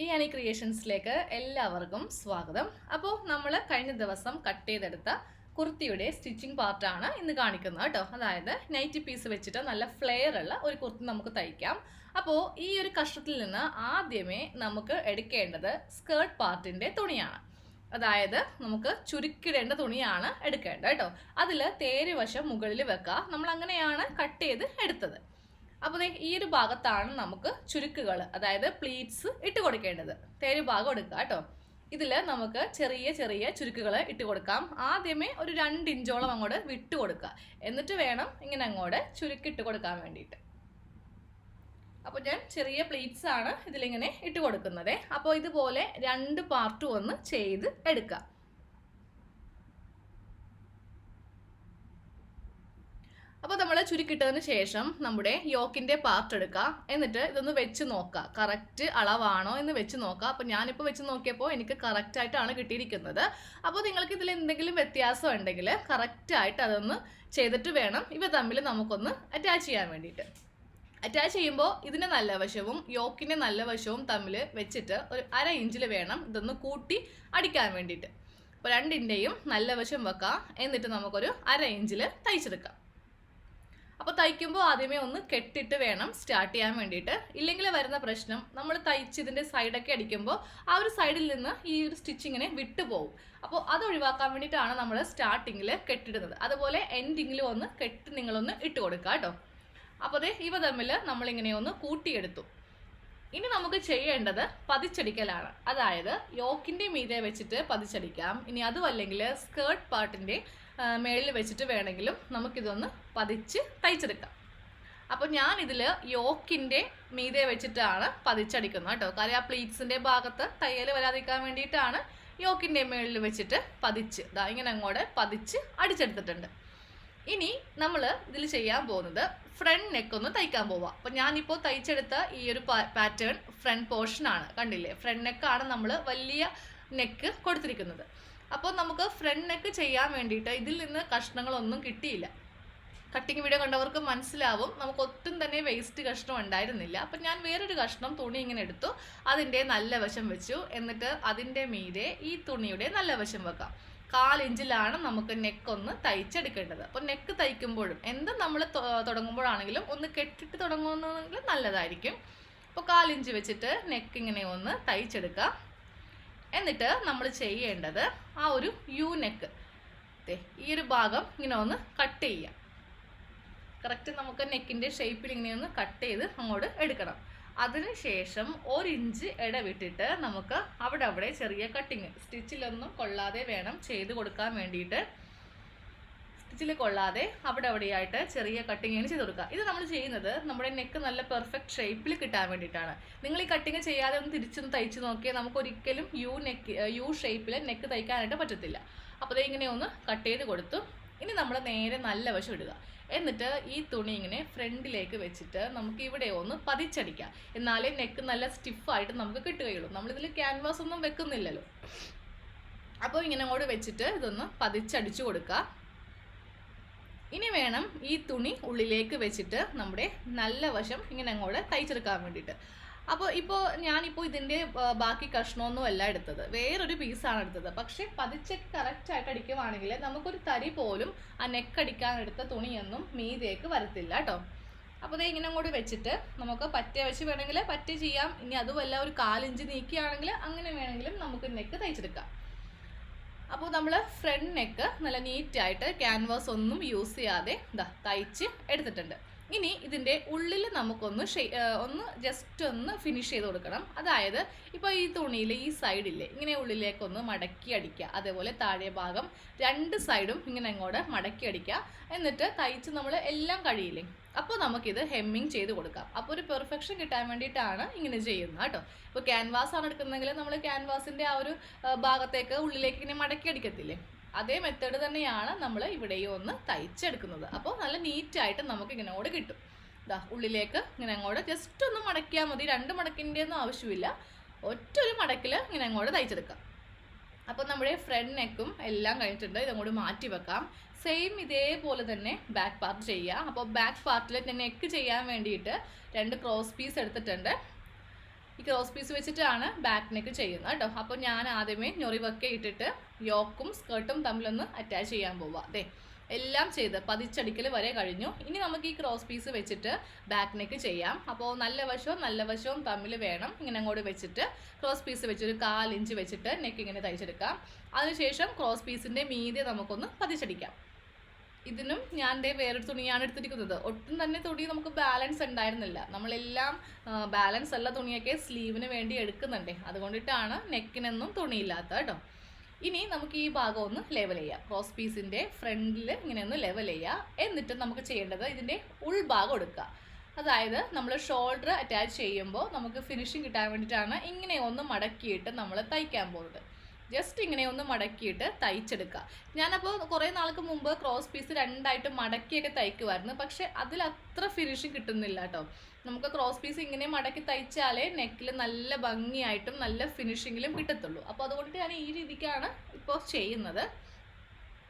ഈ അനി ക്രിയേഷൻസിലേക്ക് എല്ലാവർക്കും സ്വാഗതം. അപ്പോൾ നമ്മൾ കഴിഞ്ഞ ദിവസം കട്ട് ചെയ്തെടുത്ത കുർത്തിയുടെ സ്റ്റിച്ചിങ് പാർട്ടാണ് ഇന്ന് കാണിക്കുന്നത് കേട്ടോ. അതായത് നൈറ്റി പീസ് വെച്ചിട്ട് നല്ല ഫ്ലെയർ ഉള്ള ഒരു കുർത്തി നമുക്ക് തയ്ക്കാം. അപ്പോൾ ഈ ഒരു കഷ്ണത്തിൽ നിന്ന് ആദ്യമേ നമുക്ക് എടുക്കേണ്ടത് സ്കേർട്ട് പാർട്ടിൻ്റെ തുണിയാണ്. അതായത് നമുക്ക് ചുരുക്കിടേണ്ട തുണിയാണ് എടുക്കേണ്ടത് കേട്ടോ. അതിൽ തേര് വശം മുകളിൽ വെക്കുക. നമ്മൾ അങ്ങനെയാണ് കട്ട് ചെയ്ത് എടുത്തത്. അപ്പോൾ ഈ ഒരു ഭാഗത്താണ് നമുക്ക് ചുരുക്കുകൾ, അതായത് പ്ലീറ്റ്സ് ഇട്ട് കൊടുക്കേണ്ടത്. തേര് ഭാഗം എടുക്കുക കേട്ടോ. ഇതിൽ നമുക്ക് ചെറിയ ചെറിയ ചുരുക്കുകൾ ഇട്ട് കൊടുക്കാം. ആദ്യമേ ഒരു 2 ഇഞ്ചോളം അങ്ങോട്ട് വിട്ട് കൊടുക്കുക. എന്നിട്ട് വേണം ഇങ്ങനെ അങ്ങോട്ട് ചുരുക്കിട്ട് കൊടുക്കാൻ വേണ്ടിയിട്ട്. അപ്പോൾ ഞാൻ ചെറിയ പ്ലീറ്റ്സ് ആണ് ഇതിലിങ്ങനെ ഇട്ട് കൊടുക്കുന്നത്. അപ്പോൾ ഇതുപോലെ 2 പാർട്ടും ഒന്ന് ചെയ്ത് എടുക്കുക. അപ്പോൾ നമ്മൾ ചുരുക്കിട്ടതിന് ശേഷം നമ്മുടെ യോക്കിൻ്റെ പാർട്ട് എടുക്കുക. എന്നിട്ട് ഇതൊന്ന് വെച്ച് നോക്കുക, കറക്റ്റ് അളവാണോ എന്ന് വെച്ച് നോക്കുക. അപ്പോൾ ഞാനിപ്പോൾ വെച്ച് നോക്കിയപ്പോൾ എനിക്ക് കറക്റ്റായിട്ടാണ് കിട്ടിയിരിക്കുന്നത്. അപ്പോൾ നിങ്ങൾക്ക് ഇതിൽ എന്തെങ്കിലും വ്യത്യാസം ഉണ്ടെങ്കിൽ കറക്റ്റായിട്ട് അതൊന്ന് ചെയ്തിട്ട് വേണം ഇവ തമ്മിൽ നമുക്കൊന്ന് അറ്റാച്ച് ചെയ്യാൻ വേണ്ടിയിട്ട്. അറ്റാച്ച് ചെയ്യുമ്പോൾ ഇതിൻ്റെ നല്ല വശവും യോക്കിൻ്റെ നല്ല വശവും തമ്മിൽ വെച്ചിട്ട് ഒരു 1/2 ഇഞ്ചിൽ വേണം ഇതൊന്ന് കൂട്ടി അടിക്കാൻ വേണ്ടിയിട്ട്. അപ്പോൾ 2ൻ്റെയും നല്ല വശം വെക്കാം. എന്നിട്ട് നമുക്കൊരു 1/2 ഇഞ്ചിൽ തയ്ച്ചെടുക്കാം. അപ്പോൾ തയ്ക്കുമ്പോൾ ആദ്യമേ ഒന്ന് കെട്ടിട്ട് വേണം സ്റ്റാർട്ട് ചെയ്യാൻ വേണ്ടിയിട്ട്. ഇല്ലെങ്കിൽ വരുന്ന പ്രശ്നം, നമ്മൾ തയ്ച്ച് ഇതിൻ്റെ സൈഡൊക്കെ അടിക്കുമ്പോൾ ആ ഒരു സൈഡിൽ നിന്ന് ഈ ഒരു സ്റ്റിച്ചിങ്ങിനെ വിട്ടുപോകും. അപ്പോൾ അത് ഒഴിവാക്കാൻ വേണ്ടിയിട്ടാണ് നമ്മൾ സ്റ്റാർട്ടിങ്ങിൽ കെട്ടിടുന്നത്. അതുപോലെ എൻഡിങ്ങിലും ഒന്ന് കെട്ടി നിങ്ങളൊന്ന് ഇട്ട് കൊടുക്കുക കേട്ടോ. അപ്പോൾ ഇവ തമ്മിൽ നമ്മളിങ്ങനെ ഒന്ന് കൂട്ടിയെടുത്തു. ഇനി നമുക്ക് ചെയ്യേണ്ടത് പതിച്ചടിക്കലാണ്. അതായത് യോക്കിൻ്റെ മീതെ വെച്ചിട്ട് പതിച്ചടിക്കാം. ഇനി അതുമല്ലെങ്കിൽ സ്കേർട്ട് പാർട്ടിൻ്റെ മേളിൽ വെച്ചിട്ട് വേണമെങ്കിലും നമുക്കിതൊന്ന് പതിച്ച് തയ്ച്ചെടുക്കാം. അപ്പോൾ ഞാനിതിൽ യോക്കിൻ്റെ മീതെ വെച്ചിട്ടാണ് പതിച്ചടിക്കുന്നത് കേട്ടോ. കാര്യം ആ പ്ലീറ്റ്സിൻ്റെ ഭാഗത്ത് തയ്യൽ വരാതിരിക്കാൻ വേണ്ടിയിട്ടാണ് യോക്കിൻ്റെ മേളിൽ വെച്ചിട്ട് പതിച്ച് ഇങ്ങനെ അങ്ങോട്ട് പതിച്ച് അടിച്ചെടുത്തിട്ടുണ്ട്. ഇനി നമ്മൾ ഇതിൽ ചെയ്യാൻ പോകുന്നത് ഫ്രണ്ട് നെക്ക് ഒന്ന് തയ്ക്കാൻ പോവാം. അപ്പോൾ ഞാനിപ്പോൾ തയ്ച്ചെടുത്ത ഈ ഒരു പാറ്റേൺ ഫ്രണ്ട് പോർഷനാണ്. കണ്ടില്ലേ, ഫ്രണ്ട് നെക്കാണ് നമ്മൾ വലിയ നെക്ക് കൊടുത്തിരിക്കുന്നത്. അപ്പോൾ നമുക്ക് ഫ്രണ്ട് നെക്ക് ചെയ്യാൻ വേണ്ടിയിട്ട് ഇതിൽ നിന്ന് കഷ്ണങ്ങളൊന്നും കിട്ടിയില്ല. കട്ടിങ് വീഡിയോ കണ്ടവർക്ക് മനസ്സിലാവും, നമുക്ക് ഒട്ടും തന്നെ വേസ്റ്റ് കഷ്ണം ഉണ്ടായിരുന്നില്ല. അപ്പം ഞാൻ വേറൊരു കഷ്ണം തുണി ഇങ്ങനെ എടുത്തു, അതിൻ്റെ നല്ല വശം വെച്ചു. എന്നിട്ട് അതിൻ്റെ മീതെ ഈ തുണിയുടെ നല്ല വശം വെക്കാം. 1/4 ഇഞ്ചിലാണ് നമുക്ക് നെക്കൊന്ന് തയ്ച്ചെടുക്കേണ്ടത്. അപ്പോൾ നെക്ക് തയ്ക്കുമ്പോഴും എന്തും നമ്മൾ തുടങ്ങുമ്പോഴാണെങ്കിലും ഒന്ന് കെട്ടിട്ട് തുടങ്ങുന്നതെങ്കിൽ നല്ലതായിരിക്കും. അപ്പോൾ 1/4 ഇഞ്ച് വെച്ചിട്ട് നെക്ക് ഇങ്ങനെ ഒന്ന് തയ്ച്ചെടുക്കുക. എന്നിട്ട് നമ്മൾ ചെയ്യേണ്ടത് ആ ഒരു യു നെക്ക്, ഈ ഒരു ഭാഗം ഇങ്ങനെ ഒന്ന് കട്ട് ചെയ്യാം. കറക്റ്റ് നമുക്ക് നെക്കിൻ്റെ ഷേപ്പിൽ ഇങ്ങനെ ഒന്ന് കട്ട് ചെയ്ത് അങ്ങോട്ട് എടുക്കണം. അതിനുശേഷം 1 ഇഞ്ച് ഇടവിട്ടിട്ട് നമുക്ക് അവിടെ ചെറിയ കട്ടിങ്, സ്റ്റിച്ചിലൊന്നും കൊള്ളാതെ വേണം ചെയ്ത് കൊടുക്കാൻ വേണ്ടിയിട്ട്. സ്റ്റിച്ചിൽ കൊള്ളാതെ അവിടെയായിട്ട് ചെറിയ കട്ടിങ് ഇങ്ങനെ ചെയ്ത് കൊടുക്കുക. ഇത് നമ്മൾ ചെയ്യുന്നത് നമ്മുടെ നെക്ക് നല്ല പെർഫെക്റ്റ് ഷേപ്പിൽ കിട്ടാൻ വേണ്ടിയിട്ടാണ്. നിങ്ങൾ ഈ കട്ടിങ് ചെയ്യാതെ ഒന്ന് തിരിച്ചൊന്ന് തയ്ച്ച് നോക്കിയാൽ നമുക്ക് ഒരിക്കലും യു ഷേപ്പിൽ നെക്ക് തയ്ക്കാനായിട്ട് പറ്റത്തില്ല. അപ്പോൾ ഇങ്ങനെ ഒന്ന് കട്ട് ചെയ്ത് കൊടുത്തു. ഇനി നമ്മൾ നേരെ നല്ല വശം ഇടുക. എന്നിട്ട് ഈ തുണി ഇങ്ങനെ ഫ്രണ്ടിലേക്ക് വെച്ചിട്ട് നമുക്ക് ഇവിടെ ഒന്ന് പതിച്ചടിക്കാം. എന്നാലേ നെക്ക് നല്ല സ്റ്റിഫായിട്ട് നമുക്ക് കിട്ടുകയുള്ളൂ. നമ്മളിതിൽ ക്യാൻവാസ് ഒന്നും വെക്കുന്നില്ലല്ലോ. അപ്പോൾ ഇങ്ങനെ അങ്ങോട്ട് വെച്ചിട്ട് ഇതൊന്ന് പതിച്ചടിച്ചു കൊടുക്കുക. ഇനി വേണം ഈ തുണി ഉള്ളിലേക്ക് വെച്ചിട്ട് നമ്മുടെ നല്ല വശം ഇങ്ങനെ അങ്ങോട്ട് തയ്ച്ചെടുക്കാൻ വേണ്ടിയിട്ട്. അപ്പോൾ ഞാനിപ്പോൾ ഇതിൻ്റെ ബാക്കി കഷ്ണമൊന്നും അല്ല എടുത്തത്, വേറൊരു പീസാണ് എടുത്തത്. പക്ഷേ പതിച്ച് കറക്റ്റായിട്ട് അടിക്കുവാണെങ്കിൽ നമുക്കൊരു തരി പോലും ആ നെക്കടിക്കാൻ എടുത്ത തുണിയൊന്നും മീതേക്ക് വരത്തില്ല കേട്ടോ. അപ്പോൾ ഇങ്ങനെ അങ്ങോട്ട് വെച്ചിട്ട് നമുക്ക് പറ്റ വെച്ച് വേണമെങ്കിൽ പറ്റ ചെയ്യാം. ഇനി അതുമല്ല ഒരു 1/4 ഇഞ്ച് നീക്കിയാണെങ്കിൽ അങ്ങനെ വേണമെങ്കിലും നമുക്ക് നെക്ക് തയ്ച്ചെടുക്കാം. അപ്പോൾ നമ്മൾ ഫ്രണ്ട് നെക്ക് നല്ല നീറ്റായിട്ട് ക്യാൻവാസ് ഒന്നും യൂസ് ചെയ്യാതെ തയ്ച്ച് എടുത്തിട്ടുണ്ട്. ഇനി ഇതിൻ്റെ ഉള്ളിൽ നമുക്കൊന്ന് ജസ്റ്റ് ഒന്ന് ഫിനിഷ് ചെയ്ത് കൊടുക്കണം. അതായത് ഇപ്പോൾ ഈ തുണിയിൽ ഈ സൈഡില്ലേ ഇങ്ങനെ ഉള്ളിലേക്കൊന്ന് മടക്കി അടിക്കുക. അതേപോലെ താഴെ ഭാഗം 2 സൈഡും ഇങ്ങനെ അങ്ങോട്ട് മടക്കി അടിക്കുക. എന്നിട്ട് തയ്ച്ച് നമ്മൾ എല്ലാം കഴിയില്ലേ, അപ്പോൾ നമുക്കിത് ഹെമ്മിങ് ചെയ്ത് കൊടുക്കാം. അപ്പോൾ ഒരു പെർഫെക്ഷൻ കിട്ടാൻ വേണ്ടിയിട്ടാണ് ഇങ്ങനെ ചെയ്യുന്നത് കേട്ടോ. ഇപ്പോൾ ക്യാൻവാസ് ആണ് എടുക്കുന്നതെങ്കിൽ നമ്മൾ ക്യാൻവാസിൻ്റെ ആ ഒരു ഭാഗത്തേക്ക് ഉള്ളിലേക്ക് ഇങ്ങനെ മടക്കി അടിക്കത്തില്ലേ, അതേ മെത്തേഡ് തന്നെയാണ് നമ്മൾ ഇവിടെയും ഒന്ന് തയ്ച്ചെടുക്കുന്നത്. അപ്പോൾ നല്ല നീറ്റായിട്ട് നമുക്ക് ഇങ്ങനോട് കിട്ടും. ഉള്ളിലേക്ക് ഇങ്ങനെ അങ്ങോട്ട് ജസ്റ്റ് ഒന്ന് മടക്കിയാൽ മതി. 2 മടക്കിൻ്റെ ഒന്നും ആവശ്യമില്ല, ഒറ്റൊരു മടക്കിൽ ഇങ്ങനെ അങ്ങോട്ട് തയ്ച്ചെടുക്കാം. അപ്പോൾ നമ്മുടെ ഫ്രണ്ട് നെക്കും എല്ലാം കഴിഞ്ഞിട്ടുണ്ട്. ഇതങ്ങോട്ട് മാറ്റി വെക്കാം. സെയിം ഇതേപോലെ തന്നെ ബാക്ക് പാർട്ട് ചെയ്യുക. അപ്പോൾ ബാക്ക് പാർട്ടിൽ നെക്ക് ചെയ്യാൻ വേണ്ടിയിട്ട് 2 ക്രോസ് പീസ് എടുത്തിട്ടുണ്ട്. ഈ ക്രോസ് പീസ് വെച്ചിട്ടാണ് ബാക്ക് നെക്ക് ചെയ്യുന്നത് കേട്ടോ. അപ്പോൾ ഞാൻ ആദ്യമേ ഞൊറിവൊക്കെ ഇട്ടിട്ട് യോക്കും സ്കേർട്ടും തമ്മിലൊന്ന് അറ്റാച്ച് ചെയ്യാൻ പോവാം. അതെ, എല്ലാം ചെയ്ത് പതിച്ചടിക്കൽ വരെ കഴിഞ്ഞു. ഇനി നമുക്ക് ഈ ക്രോസ് പീസ് വെച്ചിട്ട് ബാക്ക് നെക്ക് ചെയ്യാം. അപ്പോൾ നല്ല വശവും തമ്മിൽ വേണം ഇങ്ങനെ അങ്ങോട്ട് വെച്ചിട്ട് ക്രോസ് പീസ് വെച്ചൊരു 1/4 ഇഞ്ച് വെച്ചിട്ട് നെക്ക് ഇങ്ങനെ തയ്ച്ചെടുക്കാം. അതിനുശേഷം ക്രോസ് പീസിൻ്റെ മീതെ നമുക്കൊന്ന് പതിച്ചടിക്കാം. ഇതിനും ഞാൻ വേറൊരു തുണിയാണ് എടുത്തിരിക്കുന്നത്. ഒട്ടും തന്നെ തുണി നമുക്ക് ബാലൻസ് ഉണ്ടായിരുന്നില്ല. നമ്മളെല്ലാം ബാലൻസ് ഉള്ള തുണിയൊക്കെ സ്ലീവിന് വേണ്ടി എടുക്കുന്നുണ്ട്. അതുകൊണ്ടിട്ടാണ് നെക്കിനൊന്നും തുണിയില്ലാത്ത കേട്ടോ. ഇനി നമുക്ക് ഈ ഭാഗം ഒന്ന് ലെവൽ ചെയ്യാം. ക്രോസ് പീസിൻ്റെ ഫ്രണ്ടിൽ ഇങ്ങനെ ഒന്ന് ലെവൽ ചെയ്യുക. എന്നിട്ട് നമുക്ക് ചെയ്യേണ്ടത് ഇതിൻ്റെ ഉൾഭാഗം എടുക്കുക. അതായത് നമ്മൾ ഷോൾഡർ അറ്റാച്ച് ചെയ്യുമ്പോൾ നമുക്ക് ഫിനിഷിങ് കിട്ടാൻ വേണ്ടിയിട്ടാണ് ഇങ്ങനെ ഒന്ന് മടക്കിയിട്ട് നമ്മൾ തയ്ക്കാൻ പോകുന്നത്. ജസ്റ്റ് ഇങ്ങനെ ഒന്ന് മടക്കിയിട്ട് തയ്ച്ചെടുക്കുക. ഞാനപ്പോൾ കുറേ നാൾക്ക് മുമ്പ് ക്രോസ് പീസ് 2ആയിട്ട് മടക്കിയൊക്കെ തയ്ക്കുമായിരുന്നു. പക്ഷെ അതിൽ അത്ര ഫിനിഷിങ് കിട്ടുന്നില്ല കേട്ടോ. നമുക്ക് ക്രോസ് പീസ് ഇങ്ങനെ മടക്കി തയ്ച്ചാലേ നെക്കിൽ നല്ല ഭംഗിയായിട്ടും നല്ല ഫിനിഷിങ്ങിലും കിട്ടത്തുള്ളൂ. അപ്പോൾ അതുകൊണ്ട് ഞാൻ ഈ രീതിക്കാണ് ഇപ്പോൾ ചെയ്യുന്നത്.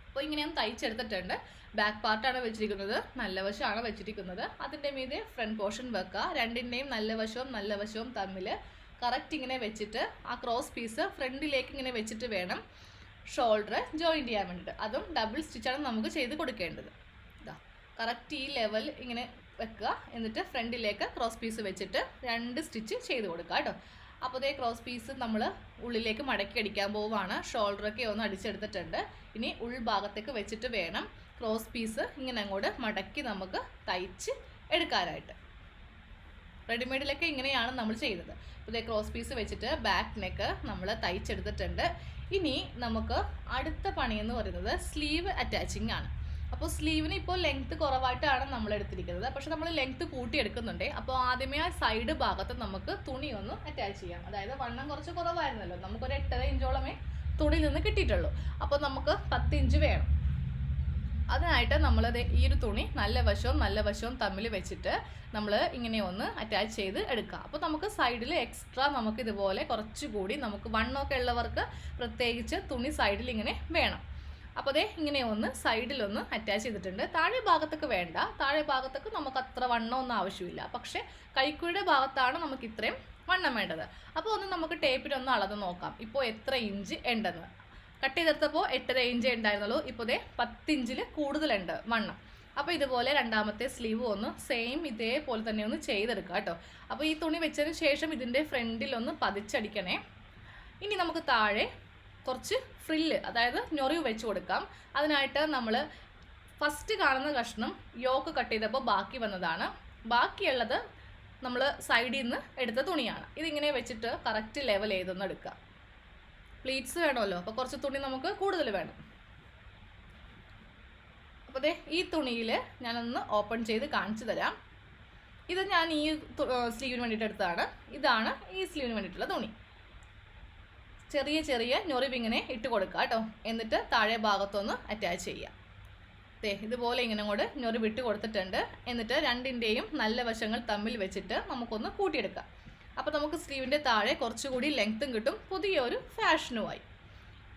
അപ്പോൾ ഇങ്ങനെയൊന്ന് തയ്ച്ചെടുത്തിട്ടുണ്ട്. ബാക്ക് പാർട്ടാണ് വെച്ചിരിക്കുന്നത്, നല്ല വശമാണ് വെച്ചിരിക്കുന്നത്. അതിൻ്റെ മീതെ ഫ്രണ്ട് പോർഷൻ വെക്കുക. രണ്ടിൻ്റെയും നല്ല വശവും തമ്മിൽ കറക്റ്റ് ഇങ്ങനെ വെച്ചിട്ട് ആ ക്രോസ് പീസ് ഫ്രണ്ടിലേക്ക് ഇങ്ങനെ വെച്ചിട്ട് വേണം ഷോൾഡർ ജോയിൻ ചെയ്യാൻ വേണ്ടിയിട്ട്. അതും ഡബിൾ സ്റ്റിച്ചാണ് നമുക്ക് ചെയ്ത് കൊടുക്കേണ്ടത്. ഇതാ കറക്റ്റ് ഈ ലെവൽ ഇങ്ങനെ വെക്കുക. എന്നിട്ട് ഫ്രണ്ടിലേക്ക് ക്രോസ് പീസ് വെച്ചിട്ട് 2 സ്റ്റിച്ച് ചെയ്ത് കൊടുക്കുക കേട്ടോ. അപ്പോൾ അതേ ക്രോസ് പീസ് നമ്മൾ ഉള്ളിലേക്ക് മടക്കി അടിക്കാൻ പോവുകയാണ്. ഷോൾഡറൊക്കെ ഒന്ന് അടിച്ചെടുത്തിട്ടുണ്ട്. ഇനി ഉൾഭാഗത്തേക്ക് വെച്ചിട്ട് വേണം ക്രോസ് പീസ് ഇങ്ങനെ അങ്ങോട്ട് മടക്കി നമുക്ക് തയ്ച്ച് എടുക്കാനായിട്ട്. റെഡിമെയ്ഡിലൊക്കെ ഇങ്ങനെയാണ് നമ്മൾ ചെയ്യുന്നത്. അപ്പോൾ ക്രോസ് പീസ് വെച്ചിട്ട് ബാക്ക് നെക്ക് നമ്മൾ തയ്ച്ചെടുത്തിട്ടുണ്ട്. ഇനി നമുക്ക് അടുത്ത പണി എന്ന് പറയുന്നത് സ്ലീവ് അറ്റാച്ചിങ് ആണ്. അപ്പോൾ സ്ലീവിന് ഇപ്പോൾ ലെങ്ത്ത് കുറവായിട്ടാണ് നമ്മൾ എടുത്തിരിക്കുന്നത്. പക്ഷെ നമ്മൾ ലെങ്ത്ത് കൂട്ടിയെടുക്കുന്നുണ്ട്. അപ്പോൾ ആദ്യമേ ആ സൈഡ് ഭാഗത്ത് നമുക്ക് തുണി ഒന്ന് അറ്റാച്ച് ചെയ്യാം. അതായത് വണ്ണം കുറച്ച് കുറവായിരുന്നല്ലോ, നമുക്കൊരു 8.5 ഇഞ്ചോളമേ തുണിയിൽ നിന്ന് കിട്ടിയിട്ടുള്ളൂ. അപ്പോൾ നമുക്ക് 10 ഇഞ്ച് വേണം. അതിനായിട്ട് നമ്മളത് ഈ ഒരു തുണി നല്ല വശവും തമ്മിൽ വെച്ചിട്ട് നമ്മൾ ഇങ്ങനെ ഒന്ന് അറ്റാച്ച് ചെയ്ത് എടുക്കുക. അപ്പോൾ നമുക്ക് സൈഡിൽ എക്സ്ട്രാ നമുക്ക് ഇതുപോലെ കുറച്ചുകൂടി നമുക്ക് വണ്ണമൊക്കെ ഉള്ളവർക്ക് പ്രത്യേകിച്ച് തുണി സൈഡിൽ ഇങ്ങനെ വേണം. അപ്പോൾ അതേ ഇങ്ങനെ ഒന്ന് സൈഡിലൊന്ന് അറ്റാച്ച് ചെയ്തിട്ടുണ്ട്. താഴെ ഭാഗത്തൊക്കെ വേണ്ട, താഴെ ഭാഗത്തൊക്കെ നമുക്ക് അത്ര വണ്ണമൊന്നും ആവശ്യമില്ല. പക്ഷേ കൈക്കുഴിയുടെ ഭാഗത്താണ് നമുക്ക് ഇത്രയും വണ്ണം വേണ്ടത്. അപ്പോൾ ഒന്ന് നമുക്ക് ടേപ്പിലൊന്ന് അളന്ന് നോക്കാം ഇപ്പോൾ എത്ര ഇഞ്ച് ഉണ്ടെന്ന്. കട്ട് ചെയ്തെടുത്തപ്പോൾ 8.5 ഇഞ്ച് ഉണ്ടായിരുന്നുള്ളൂ. ഇപ്പോൾ 10 ഇഞ്ചിൽ കൂടുതലുണ്ട് വണ്ണം. അപ്പോൾ ഇതുപോലെ രണ്ടാമത്തെ സ്ലീവ് ഒന്ന് സെയിം ഇതേപോലെ തന്നെ ഒന്ന് ചെയ്തെടുക്കുക കേട്ടോ. അപ്പോൾ ഈ തുണി വെച്ചതിന് ശേഷം ഇതിൻ്റെ ഫ്രണ്ടിലൊന്ന് പതിച്ചടിക്കണേ. ഇനി നമുക്ക് താഴെ കുറച്ച് ഫ്രില്ല്, അതായത് ഞൊറിവ് വെച്ച് കൊടുക്കാം. അതിനായിട്ട് നമ്മൾ ഫസ്റ്റ് കാണുന്ന കഷ്ണം യോക്ക് കട്ട് ചെയ്തപ്പോൾ ബാക്കി വന്നതാണ്. ബാക്കിയുള്ളത് നമ്മൾ സൈഡിൽ നിന്ന് എടുത്ത തുണിയാണ്. ഇതിങ്ങനെ വെച്ചിട്ട് കറക്റ്റ് ലെവൽ ചെയ്തൊന്ന് എടുക്കുക. പ്ലീറ്റ്സ് വേണമല്ലോ, അപ്പോൾ കുറച്ച് തുണി നമുക്ക് കൂടുതൽ വേണം. അപ്പോൾ ഈ തുണിയിൽ ഞാനൊന്ന് ഓപ്പൺ ചെയ്ത് കാണിച്ചു തരാം. ഇത് ഞാൻ ഈ സ്ലീവിന് വേണ്ടിയിട്ട് എടുത്തതാണ്. ഇതാണ് ഈ സ്ലീവിന് വേണ്ടിയിട്ടുള്ള തുണി. ചെറിയ ഞൊറിവ് ഇങ്ങനെ ഇട്ട് കൊടുക്കുക കേട്ടോ. എന്നിട്ട് താഴെ ഭാഗത്തൊന്ന് അറ്റാച്ച് ചെയ്യുക. ഇതുപോലെ ഇങ്ങനെ അങ്ങോട്ട് ഞൊറിവ് ഇട്ട് കൊടുത്തിട്ടുണ്ട്. എന്നിട്ട് രണ്ടിൻ്റെയും നല്ല വശങ്ങൾ തമ്മിൽ വെച്ചിട്ട് നമുക്കൊന്ന് കൂട്ടിയെടുക്കാം. അപ്പോൾ നമുക്ക് സ്ലീവിൻ്റെ താഴെ കുറച്ചുകൂടി ലെങ്ത്തും കിട്ടും, പുതിയൊരു ഫാഷനുമായി.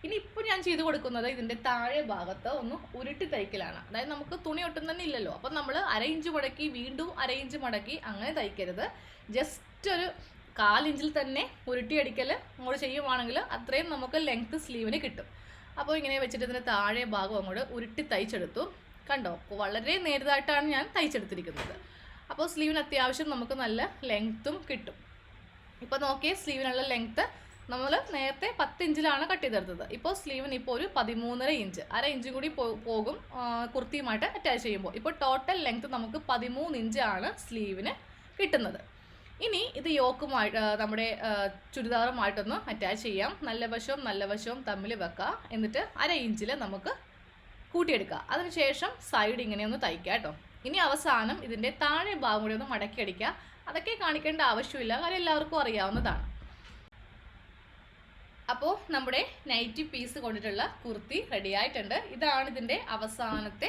ഇനി ഇപ്പോൾ ഞാൻ ചെയ്ത് കൊടുക്കുന്നത് ഇതിൻ്റെ താഴെ ഭാഗത്ത് ഒന്ന് ഉരുട്ടി തയ്ക്കലാണ്. അതായത് നമുക്ക് തുണി ഒട്ടും തന്നെ ഇല്ലല്ലോ. അപ്പം നമ്മൾ 1/2 ഇഞ്ച് മടക്കി വീണ്ടും 1/2 ഇഞ്ച് മടക്കി അങ്ങനെ തയ്ക്കരുത്. ജസ്റ്റ് ഒരു 1/4 ഇഞ്ചിൽ തന്നെ ഉരുട്ടിയടിക്കൽ അങ്ങോട്ട് ചെയ്യുവാണെങ്കിൽ അത്രയും നമുക്ക് ലെങ്ത്ത് സ്ലീവിന് കിട്ടും. അപ്പോൾ ഇങ്ങനെ വെച്ചിട്ട് ഇതിൻ്റെ താഴെ ഭാഗം അങ്ങോട്ട് ഉരുട്ടി തയ്ച്ചെടുത്തു. കണ്ടോ, വളരെ നേരിതായിട്ടാണ് ഞാൻ തയ്ച്ചെടുത്തിരിക്കുന്നത്. അപ്പോൾ സ്ലീവിന് അത്യാവശ്യം നമുക്ക് നല്ല ലെങ്ത്തും കിട്ടും. ഇപ്പോൾ നോക്കിയേ, സ്ലീവിനുള്ള ലെങ്ത്ത് നമ്മൾ നേരത്തെ 10 ഇഞ്ചിലാണ് കട്ട് ചെയ്തെടുത്തത്. ഇപ്പോൾ സ്ലീവിന് ഇപ്പോൾ ഒരു 13.5 ഇഞ്ച്, 1/2 ഇഞ്ചും കൂടി പോകും കുർത്തിയുമായിട്ട് അറ്റാച്ച് ചെയ്യുമ്പോൾ. ഇപ്പോൾ ടോട്ടൽ ലെങ്ത്ത് നമുക്ക് 13 ഇഞ്ചാണ് സ്ലീവിന് കിട്ടുന്നത്. ഇനി ഇത് യോക്കുമായിട്ട് നമ്മുടെ ചുരിദാറുമായിട്ടൊന്ന് അറ്റാച്ച് ചെയ്യാം. നല്ല വശവും തമ്മിൽ വെക്കുക. എന്നിട്ട് 1/2 ഇഞ്ചിൽ നമുക്ക് കൂട്ടിയെടുക്കുക. അതിനുശേഷം സൈഡ് ഇങ്ങനെ ഒന്ന് തയ്ക്കുക കേട്ടോ. ഇനി അവസാനം ഇതിൻ്റെ താഴെ ഭാഗം കൂടി ഒന്ന് മടക്കി അടിക്കുക. അതൊക്കെ കാണിക്കേണ്ട ആവശ്യമില്ല, കാര്യം എല്ലാവർക്കും അറിയാവുന്നതാണ്. അപ്പോൾ നമ്മുടെ നൈറ്റി പീസ് കൊണ്ടിട്ടുള്ള കുർത്തി റെഡി ആയിട്ടുണ്ട്. ഇതാണ് ഇതിൻ്റെ അവസാനത്തെ